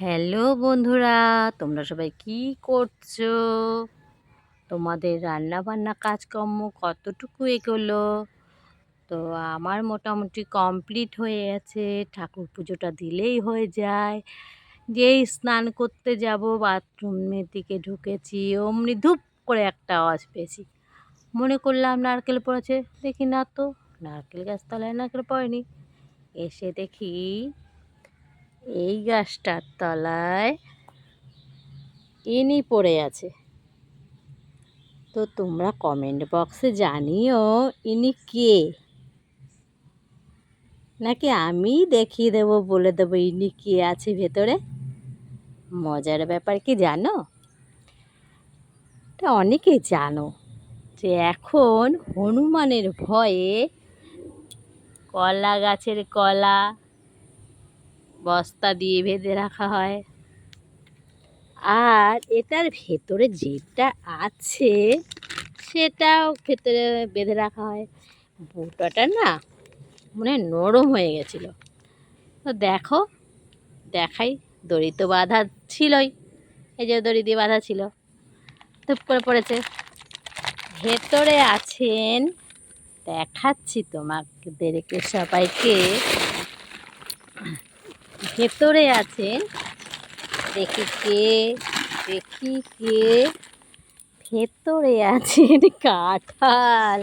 Hello বন্ধুরা, তোমরা সবাই কি করছো? তোমাদের রান্না বান্না কাজকর্ম কতটুকু এগোলো? তো আমার মোটামুটি কমপ্লিট হয়ে গেছে। ঠাকুর পুজোটা দিলেই হয়ে যায়। যেই স্নান করতে যাব বাথরুমের দিকে ঢুকেছি, অমনি ধুপ করে একটা আওয়াজ পেয়েছি। মনে করলাম নারকেল পড়েছে, দেখি না তো, নারকেল গাছতলায় নারকেল পড়েনি। এসে দেখি এই গাছটার তলায় ইনি পড়ে আছে। তো তোমরা কমেন্ট বক্সে জানিও ইনি কে, নাকি আমি দেখিয়ে দেবো, বলে দেবো ইনি কে আছে ভেতরে। মজার ব্যাপার কি জানো, তা অনেকেই জানো যে এখন হনুমানের ভয়ে কলা গাছের কলা বস্তা দিয়ে বেঁধে রাখা হয়। আর এটার ভেতরে যেটা আছে সেটাও ভেতরে বেঁধে রাখা হয়। বোটাটা না মানে নরম হয়ে গেছিলো। তো দেখো, দেখাই, দড়ি তো বাঁধা ছিলই, এই যে দড়ি দিয়ে বাঁধা ছিল, ধুপ করে পড়েছে। ভেতরে আছেন, দেখাচ্ছি তোমাদেরকে সবাইকে। ভেতরে আছেন, দেখি কে, দেখি কে, ভেতরে আছেন কাঁঠাল।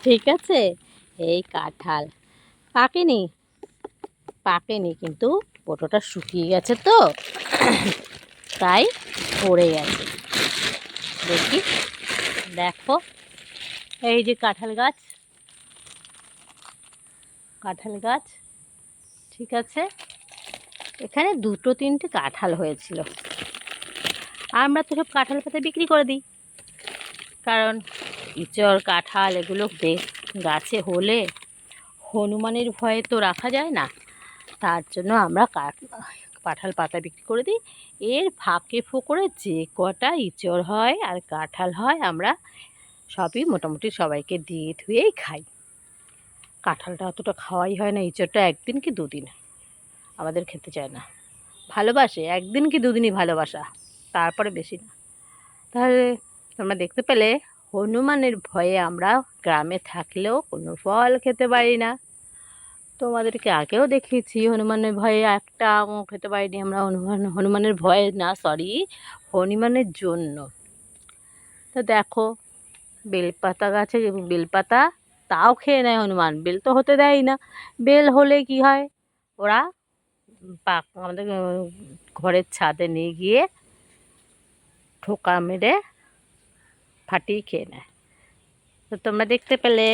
ঠিক আছে, এই কাঁঠাল পাকেনি, পাকেনি কিন্তু পোটোটা শুকিয়ে গেছে তো তাই পড়ে গেছে। দেখি, দেখো, এই যে কাঁঠাল গাছ, কাঁঠাল গাছ, ঠিক আছে, এখানে দুটো তিনটে কাঁঠাল হয়েছিল। আমরা তো সব কাঁঠাল পাতা বিক্রি করে দিই, কারণ ইঁচড় কাঁঠাল এগুলো গাছে হলে হনুমানের ভয়ে তো রাখা যায় না, তার জন্য আমরা কাঁঠাল পাতা বিক্রি করে দিই। এর ফাঁকে ফোকরে যে কটা ইঁচড় হয় আর কাঁঠাল হয় আমরা সবই মোটামুটি সবাইকে দিয়ে ধুয়েই খাই। কাঁঠালটা অতটা খাওয়াই হয় না, ইঁচড়টা একদিন কি দুদিন, আমাদের খেতে চায় না, ভালোবাসে একদিন কি দুদিনই ভালোবাসা, তারপরে বেশি না। তাহলে তোমরা দেখতে পেলে হনুমানের ভয়ে আমরা গ্রামে থাকলেও কোনো ফল খেতে পারি না। তোমাদেরকে আগেও দেখিয়েছি হনুমানের ভয়ে একটা আমও খেতে পারিনি আমরা, হনুমানের ভয়ে না, সরি, হনুমানের জন্য। তো দেখো, বেলপাতা গাছে বেলপাতা তাও খেয়ে নেয় হনুমান, বেল তো হতে দেয় না। বেল হলে কি হয়, ওরা আমাদের ঘরের ছাদে নিয়ে গিয়ে ঠোকা মেরে ফাটিয়ে খেয়ে নেয়। তো তোমরা দেখতে পেলে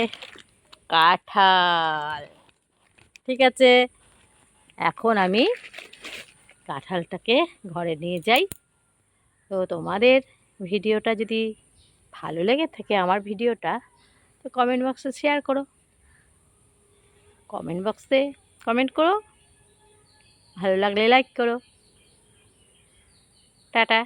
কাঁঠাল। ঠিক আছে, এখন আমি কাঁঠালটাকে ঘরে নিয়ে যাই। তো তোমাদের ভিডিওটা যদি ভালো লেগে থাকে আমার ভিডিওটা, তো কমেন্ট বক্সে শেয়ার করো, কমেন্ট বক্সে কমেন্ট করো, ভালো লাগলে লাইক করো। টাটা।